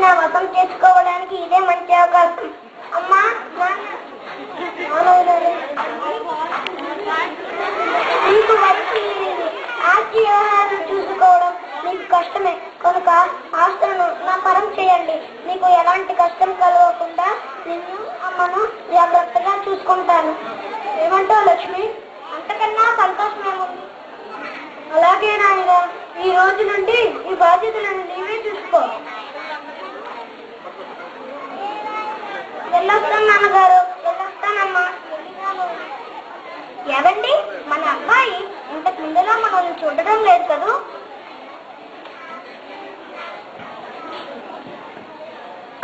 నా వశం చేసుకోవడానికి ఇదే మంచి అవకాశం. అమ్మా నీకు వయసు ఆస్తి వ్యవహారం చూసుకోవడం నీకు కష్టమే కనుక ఆస్తులను నా పరం చేయండి. నీకు ఎలాంటి కష్టం కలగకుండా నిన్ను అమ్మను జాగ్రత్తగా చూసుకుంటాను. ఏమంటావు లక్ష్మి? అంతకన్నా సంతోషమేముంది. అలాగే నాయన, ఈ రోజు నుండి ఈ బాధ్యతలను నీవే చూసుకో. వెళ్ళొస్తాను నాన్నగారు. వెళ్ళొస్తానమ్మా. ఏవండి, మన అబ్బాయి ఇంతకు ముందులో మనల్ని చూడడం లేదు కదూ?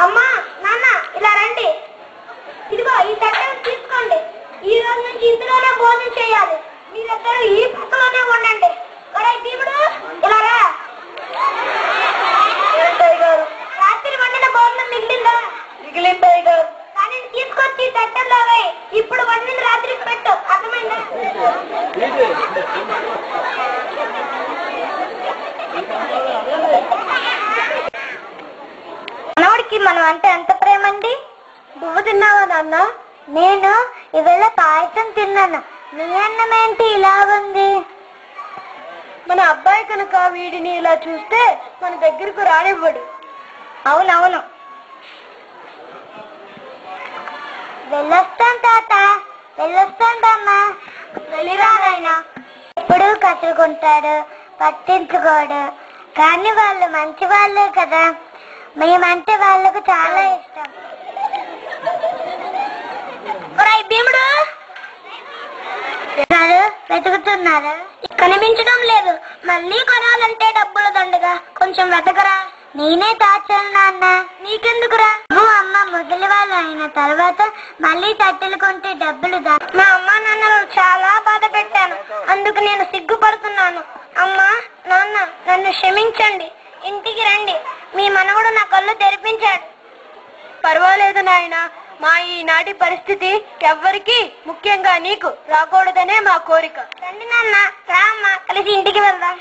అమ్మా నాన్న ఇలా రండి. ఇదిగో ఈ తట్టెలు తీసుకోండి. ఈ రోజు నుంచి ఇందులోనే భోజనం చేయాలి. మీరిద్దరు ఈ పక్కలోనే ఉండండి. భీముడు ఇలా రా. గారు రాత్రి వండిన భోజనం మిగిలిందా? మిగిలింటాయి గారు. కానీ తీసుకొచ్చి తట్టెల్లో ఇప్పుడు వండిన రాత్రికి పెట్టు. అర్థమైందా? మనవాడికి మనం అంటే ఎంత ప్రేమండి. నువ్వు తిన్నావా నాన్న? నేను ఇవాళ పాయసం తిన్నాను. నీ అన్నం ఏంటి ఇలా ఉంది? మన అబ్బాయి కనుక వీడిని ఇలా చూస్తే మన దగ్గరకు రానివ్వడు. అవునవును. వెళ్ళొస్తాను తాత. వెళ్ళొస్తాను అమ్మా. వెళ్ళిరానైనా. ఎప్పుడు కట్టుకుంటాడు, పట్టించుకోడు. కానీ వాళ్ళు మంచి వాళ్ళే కదా. మేమంటే వాళ్ళకు చాలా ఇష్టం. భీముడు వెతుకుతున్నారా? కనిపించడం లేదు. మళ్ళీ కొనాలంటే డబ్బులు దండగా. కొంచెం వెతకరా. నేనే దాచాను నాన్న. నీకెందుకురా? నువ్వు అమ్మ ముసలి వాళ్ళు అయిన తర్వాత మళ్ళీ తట్టెలు కొంటే డబ్బులు మా అమ్మ నాన్నలు చాలా బాధ పెట్టాను. అందుకు నేను సిగ్గుపడుతున్నాను. అమ్మా నాన్న, నన్ను క్షమించండి. ఇంటికి రండి. మీ మనవడు నా కళ్ళు తెరిపించాడు. పర్వాలేదు నాయన. మా ఈనాటి పరిస్థితి ఎవ్వరికి, ముఖ్యంగా నీకు రాకూడదనే మా కోరిక. రండి నాన్న. రా అమ్మ, కలిసి ఇంటికి వెళ్దాం.